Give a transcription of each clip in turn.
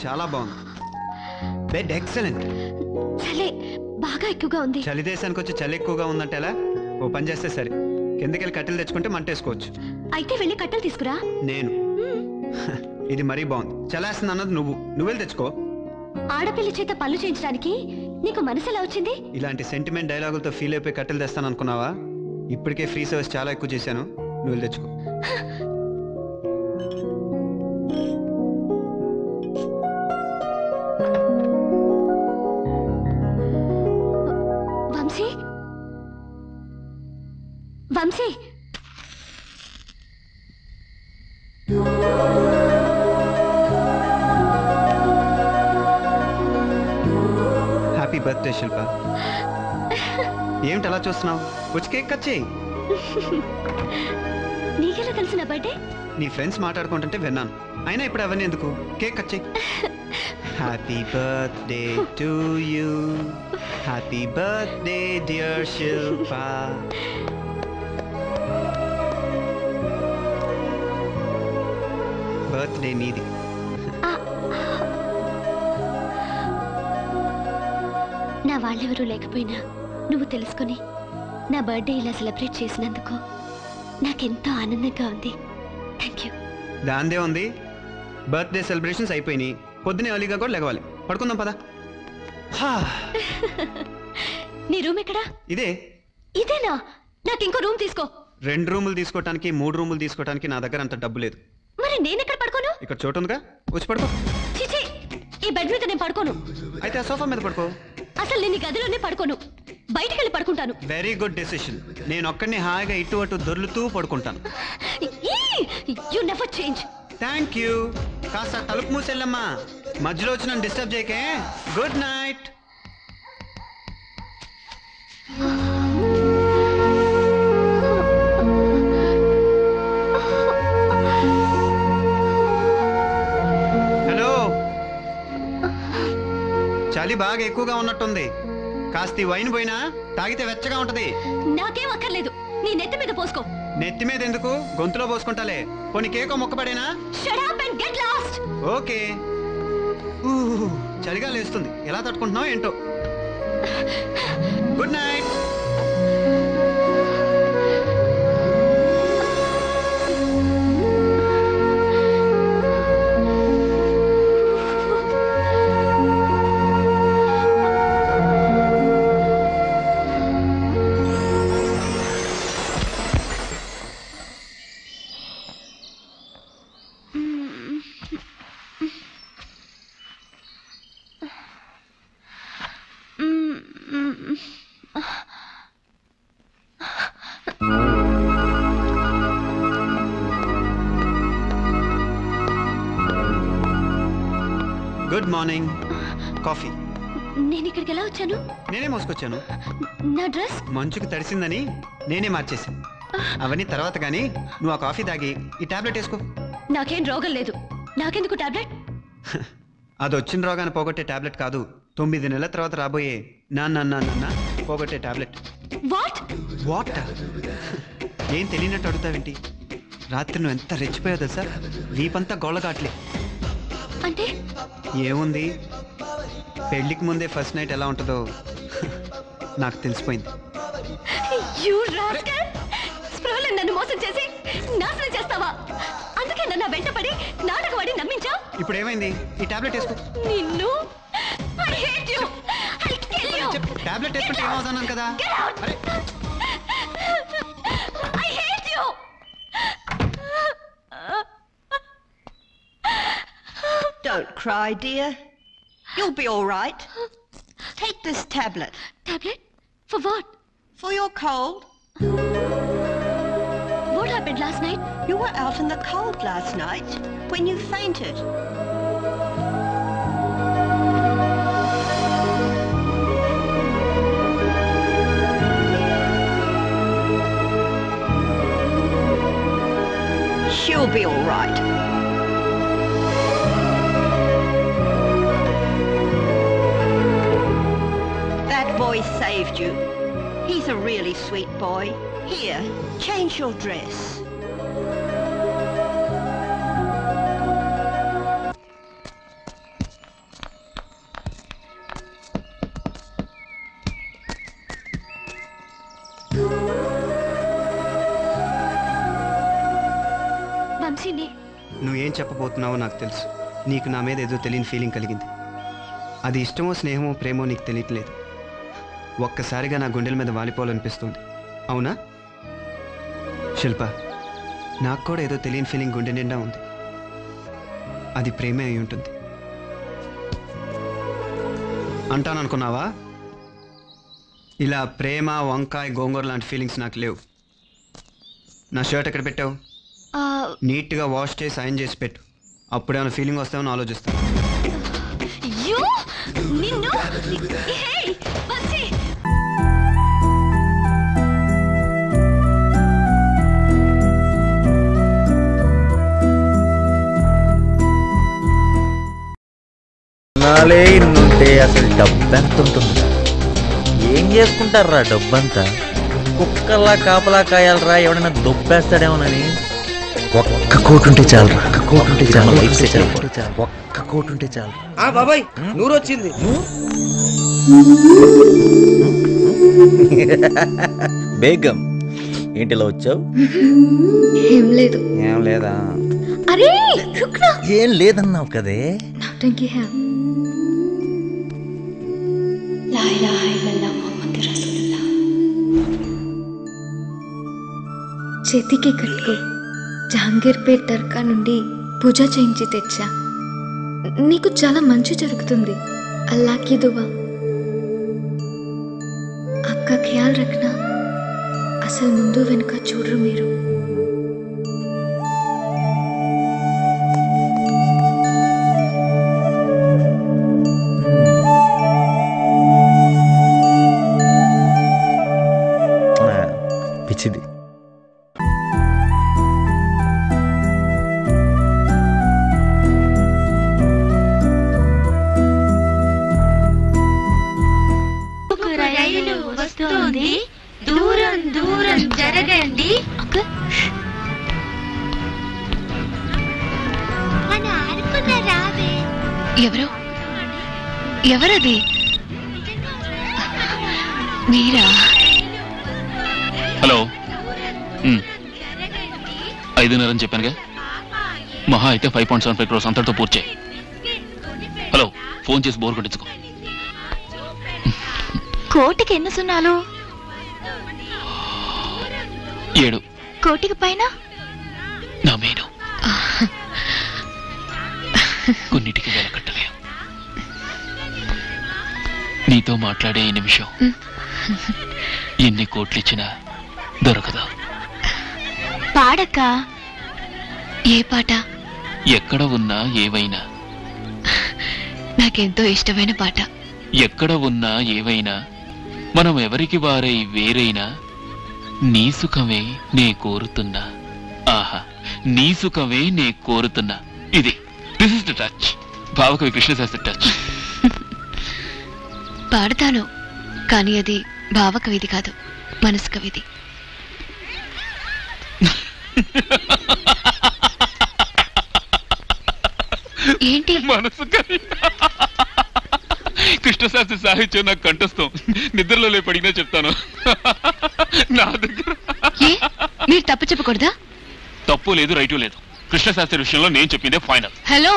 చాలా బాగుంది. Bed excellent. చలి బాగా ఎక్కువగా ఉంది. చలి దేశానికి వచ్చి చలి ఎక్కువగా ఉందంటే ఎలా? ఓ పని చేస్తే సరే, కిందకెళ్ళి కట్టెలు తెచ్చుకుంటే మంటేసుకోవచ్చు. అయితే వెళ్ళి కట్టెలు తీసుకురా. నేను ఇది మరీ బాగుంది. చలేస్తుంది అన్నది నువ్వెళ్ళి తెచ్చుకో. ఆడపిల్లి చేత పళ్ళు చేయించడానికి నీకు మనసు ఎలా వచ్చింది? ఇలాంటి సెంటిమెంట్ డైలాగులతో ఫీల్ అయిపోయి కట్టెలు తెస్తాను అనుకున్నావా? ఇప్పటికే ఫ్రీ సర్వీస్ చాలా ఎక్కువ చేశాను. నువ్వు వెళ్ళి తెచ్చుకో. వంశీ, వంశీ, హ్యాపీ బర్త్డే శిల్ప. ఏమిటి అలా చూస్తున్నావు? వచ్చి కేక్ కట్ చేయి. నీకెలా తెలిసిన బర్త్డే? నీ ఫ్రెండ్స్ మాట్లాడుకుంటుంటే విన్నాను. అయినా ఇప్పుడు అవన్నీ ఎందుకు? కేక్ కట్ చేయి. Happy birthday to you, happy birthday dear Shilpa. Birthday నీది. నా వాళ్ళెవరూ లేకపోయినా నువ్వు తెలుసుకొని నా బర్త్డే ఇలా సెలబ్రేట్ చేసినందుకు నాకెంతో ఆనందంగా ఉంది. Thank you. దాందే ఉంది. బర్త్డే సెలబ్రేషన్స్ అయిపోయినాయి. పొద్దునే ఎర్లీగా కూడా లెగవాలి. పడుకుందాం పదా. నీ రూమ్ ఎక్కడా? ఇదే. ఇదేనా? నాకు ఇంకో రూమ్ తీసుకో. 2 రూములు తీసుకోవటానికి 3 రూములు తీసుకోవటానికి నా దగ్గర అంత డబ్బు లేదు. మరి నేనెక్కడ పడుకోను? ఇక్కడ చోటు ఉందిగా, వచ్చి పడుకో. చిచి, ఈ బెడ్ మీద నేను పడుకోను. అయితే ఆ సోఫా మీద పడుకో. అసలు నేను ఈ గదిలోనే పడుకోను, బయటికి వెళ్ళి పడుకుంటాను. Very good decision. నేను ఒక్కడిని హాయిగా ఇటు అటు దొర్లుతూ పడుకుంటాను. You never change. Thank you. కాస్త తలుపు మూసేళ్ళమ్మా. మధ్యలో వచ్చి నన్ను డిస్టర్బ్ చేయకే. Good night. హలో, చలి బాగా ఎక్కువగా ఉన్నట్టుంది. కాస్త వైన్ పోయినా తాగితే వెచ్చగా ఉంటది. నాకేం అక్కర్లేదు, నీ నెత్తి మీద పోసుకో. నెత్తి మీద ఎందుకు? గొంతులో పోసుకుంటాలే. పోనీ కేకో మొక్కపడేనా? Shut up and get lost. Okay. చలిగా లేస్తుంది. ఎలా తట్టుకుంటున్నావు ఏంటో. Good night. Good morning. Coffee. నేను ఇక్కడికి ఎలా వచ్చాను? నేనే మోసుకొచ్చాను. నా డ్రెస్ మంచుకు తడిసిందని నేనే మార్చేసాను. అవన్నీ తర్వాత కానీ నువ్వు ఆ కాఫీ తాగి ఈ టాబ్లెట్ వేసుకో. నాకేం రోగం లేదు, నాకెందుకు టాబ్లెట్? అది వచ్చిన రోగాన్ని పోగొట్టే టాబ్లెట్ కాదు, 9 నెలల తర్వాత రాబోయే నాన్న పోగొట్టే టాబ్లెట్. What what? ఏం తెలియనట్టు అడుగుతావేంటి? రాత్రి నువ్వు ఎంత రెచ్చిపోయావు తెలుసా? వీపంతా గోళ్ళగాట్లే. అంటే ఏముంది, పెళ్లికి ముందే ఫస్ట్ నైట్ ఎలా ఉంటుందో నాకు తెలిసిపోయింది. స్ప్రోలో నన్ను మోసం చేసి నాశనం చేస్తావా? అందుకే నన్ను వెంటపడి నాటకవాడి నమ్మించా. ఇప్పుడు ఏమైంది? ఈ టాబ్లెట్ వేసుకో. నిన్ను I hate you. I'll kill you. Tablet వేసుకుంటే ఏమవుతున్నాను కదా. అరే I hate you. Don't cry, dear. You'll be all right. Take this tablet. Tablet? For what? For your cold. What happened last night? You were out in the cold last night when you fainted. She'll be all right. That boy saved you. He's a really sweet boy. Here, change your dress. చిన్ని. నువ్వేం చెప్పబోతున్నావో నాకు తెలుసు. నీకు నా మీద ఏదో తెలియని feeling కలిగింది. అది ఇష్టమో స్నేహమో ప్రేమో నీకు తెలియట్లేదు. ఒక్కసారిగా నా గుండెల మీద వాలిపోవాలనిపిస్తుంది. అవునా శిల్ప? నాకు కూడా ఏదో తెలియని ఫీలింగ్ గుండె నిండా ఉంది. అది ప్రేమే అయి ఉంటుంది అంటాననుకున్నావా? ఇలా ప్రేమ, వంకాయ, గోంగూర లాంటి ఫీలింగ్స్ నాకు లేవు. నా షర్ట్ ఎక్కడ పెట్టావు? నీట్గా వాష్ చేసి ఐరన్ చేసి పెట్టు. అప్పుడేమైనా ఫీలింగ్ వస్తామని ఆలోచిస్తాను. నాలే ఇన్నుంటే అసలు డబ్బు ఎంత ఉంటుంది? ఏం చేసుకుంటారా డబ్బంతా? కుక్కల్లా కాపలా కాయాలరా, ఎవడైనా దొబ్బేస్తాడేమోనని. ఒక్క కోటి ఉంటే చాలు, ఒక్క కోటి ఉంటే చాలు, ఒక్క కోటి ఉంటే చాలు. బాబాయ్ నూరు వచ్చింది. బేగం ఏంటిలా వచ్చావు? ఏం లేదు. ఏం లేదా? అరే ఏం లేదన్నావు కదే. చేతికి కట్టుకో. జహాంగీర్పేట్ దర్గా నుండి పూజ చేయించి తెచ్చా. నీకు చాలా మంచి జరుగుతుంది. అల్లాకి దువా. అక్క ఖ్యాల్ రఖనా. అసలు ముందు వెనుక చూడరు మీరు. పిచ్చిది. దూరం దూరం జరగండి. ఎవరు? ఎవరది? మీరా? హలో. 5:30 అని చెప్పానుగా. మహా అయితే 5.75 crores అంతటితో పూర్తి. హలో, ఫోన్ చేసి బోర్ కొట్టించుకో. కోటికి ఎన్ని సున్నాలు? 7. కోటికి పైన నా మేను. కొన్నిటికి వేల కట్టలేవు. నీతో మాట్లాడే ఈ నిమిషం ఎన్ని కోట్లు ఇచ్చినా దొరకదు. పాడక్క. ఏ పాట? ఎక్కడ ఉన్నా ఏవైనా. నాకెంతో ఇష్టమైన పాట. ఎక్కడ ఉన్నా ఏవైనా మనం ఎవరికి వారై వేరైనా నీ సుఖమే నే కోరుతున్నా. ఆహా, నీ సుఖమే నే కోరుతున్నా. ఇది దిస్ ఇస్ ద టచ్. భావకవి కృష్ణశాస్త్రి టచ్. పాడతాను, కానీ అది భావకవిది కాదు, మనసు కవిది. ఏంటి మనసు కవి? కృష్ణశాస్త్రి సాహిత్యం నాకు కంఠస్థం. నిద్రలో లేపడినా చెప్తాను. నా దగ్గర మీరు తప్పు చెప్పకూడదా? తప్పు లేదు, రైటు లేదు. కృష్ణశాస్త్రి విషయంలో నేను చెప్పిందే ఫైనల్. హలో,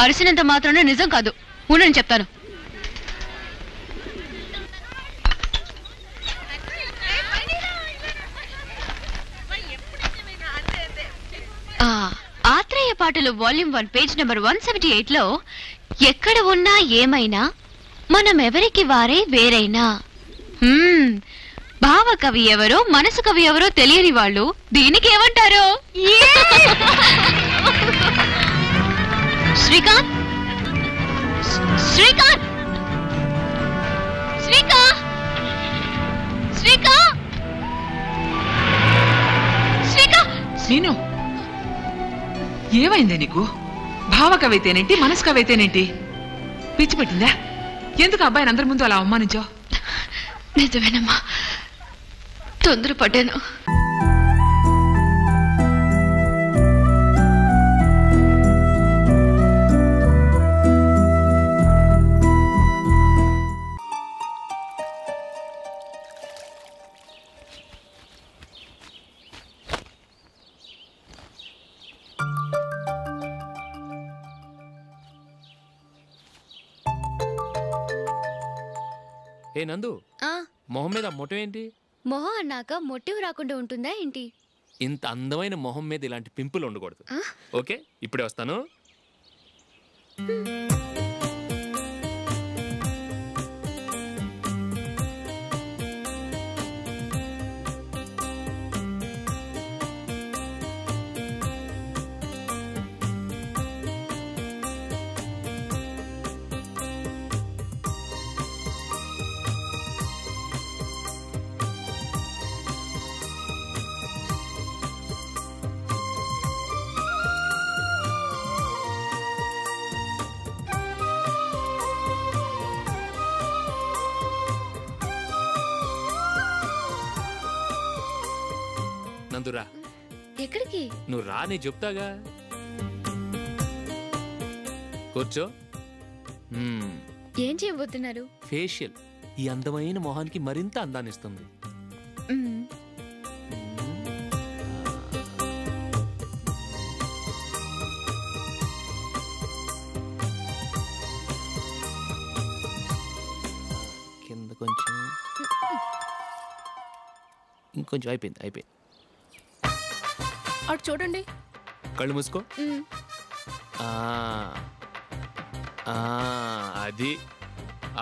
అరిసినంత మాత్రాన నిజం కాదు. ఉండని చెప్తాను. ఆత్రేయ పాటలు వాల్యూమ్ 1 పేజ్ నెంబర్ 178లో ఎక్కడ ఉన్నా ఏమైనా మనం ఎవరికి వారే వేరైనా. భావకవి ఎవరో మనసు కవి ఎవరో తెలియని వాళ్ళు దీనికి ఏమంటారు? శ్రీకాంత్, శ్రీకాంత్, శ్రీకాంత్, శ్రీకాంత్, శ్రీకాంత్. నేను ఏమైందే నీకు? భావకవైతేనేంటి, మనసు కవైతేనేంటి? పిచ్చి పెట్టిందా? ఎందుకు అబ్బాయిని అందరి ముందు అలా అవమానించావు? నిజమేనమ్మా, తొందరపడ్డాను. ఏ నందు, మొహం మీద మొట్టం ఏంటి? మొహం అన్నాక మొట్టివి రాకుండా ఉంటుందా ఏంటి? ఇంత అందమైన మొహం మీద ఇలాంటి పింపుల్ ఉండకూడదు. ఓకే, ఇప్పుడే వస్తాను. నందురా. ఎక్కడికి? నువ్వు రా, నేను చెప్తాగా. కూర్చో. ఏం చేయబోతున్నారు? ఫేషియల్ ఈ అందమైన మొహానికి మరింత అందాన్నిస్తుంది. కింద కొంచెం, ఇంకొంచెం. అయిపోయింది. అటు చూడండి. కళ్ళు మూసుకో. అది.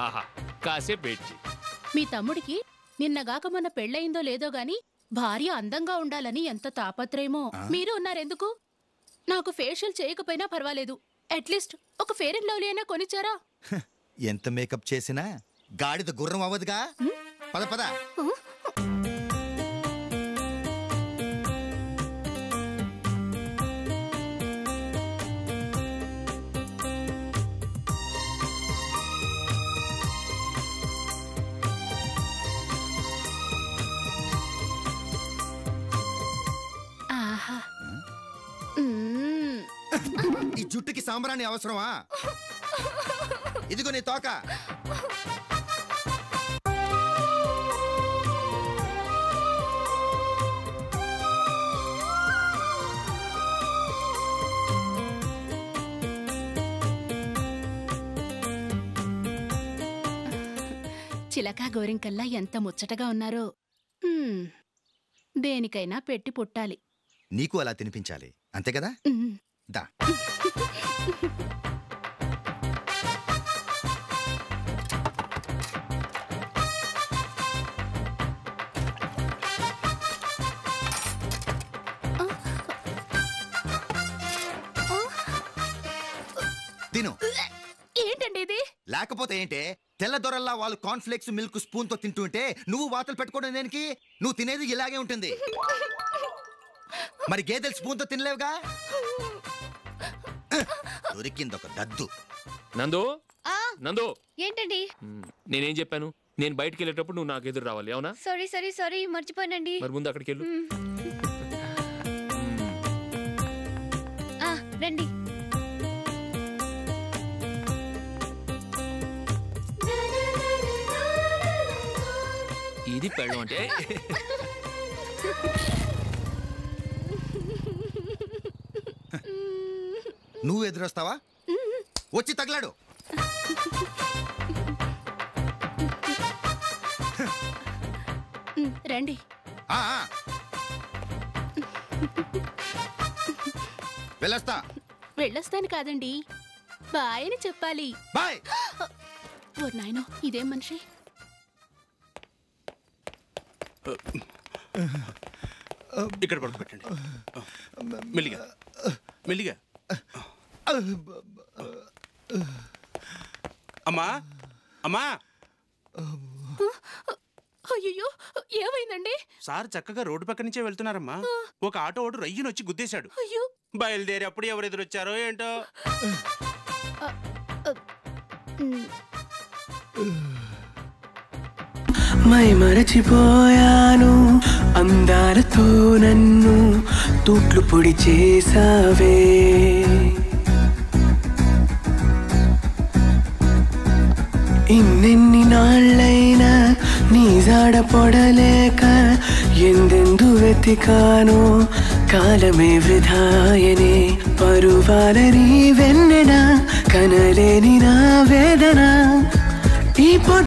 ఆహా, కాసేపు వెయిట్ చెయ్యి. మీ తమ్ముడికి నిన్నగాక మొన్న పెళ్ళయిందో లేదో గాని భార్య అందంగా ఉండాలని ఎంత తాపత్రయమో. మీరు ఉన్నారెందుకు? నాకు ఫేషియల్ చేయకపోయినా పర్వాలేదు, అట్లీస్ట్ ఒక ఫేర్ అండ్ లవ్లీ అయినా కొనిచ్చారా? ఎంత మేకప్ చేసినా గాడిద గుర్రం అవ్వదుగా. పద పద. ఈ జుట్టుకి సాంబ్రాణి అవసరమా? ఇదిగో నీ తోక. చిలకా గోరింకల్లా ఎంత ముచ్చటగా ఉన్నారో. దేనికైనా పెట్టి పుట్టాలి. నీకు అలా తినిపించాలి, అంతే కదా? దా. తిను. ఏంటండి ఇది? లేకపోతే ఏంటే, తెల్లదొరల్లా వాళ్ళు కార్న్ఫ్లేక్స్ మిల్క్ స్పూన్ తో తింటుంటే నువ్వు వాతలు పెట్టుకోవడం దేనికి? నువ్వు తినేది ఇలాగే ఉంటుంది. మరి గేదెలు స్పూన్ తో తినలేవుగా. దొరికిందొక దద్దు. నందు, నందు. ఏంటండి? నేనేం చెప్పాను? నేను బయటికి వెళ్ళేటప్పుడు నువ్వు నాకు ఎదురు రావాలి, అవునా? సారీ మర్చిపోయానండి. మరి ముందు అక్కడికి వెళ్ళు. రండి. ఇది పెళ్ళం అంటే. నువ్వు ఎదురొస్తావా? వచ్చి తగలాడు. రండి. వెళ్ళొస్తాను కాదండి, బాయ్ అని చెప్పాలి. బాయ్. ఓ నాయనో, ఇదేం మనిషి? ఇక్కడ పడుకోబెట్టండి. మెల్లిగా మెల్లిగా. అమ్మా, అమ్మా. అయ్యో, ఏమైందండి? సార్ చక్కగా రోడ్డు పక్క నుంచే వెళ్తున్నారమ్మా. ఒక ఆటో ఓడు రయ్యనొచ్చి గుద్దేశాడు. బయలుదేరి అప్పుడు ఎవరు ఎదురొచ్చారో ఏంటో. మై మరచిపోయాను, అందాలతో నన్ను తూట్లు పొడి చేసావే. ఇన్నెన్ని నాళ్ళైనా నీ జాడ పొడలేక ఎందెందు వెతికానో, కాలమే వృధాయనే. పరువాలని వెన్నెన కనలేని నా వేదన, ఈ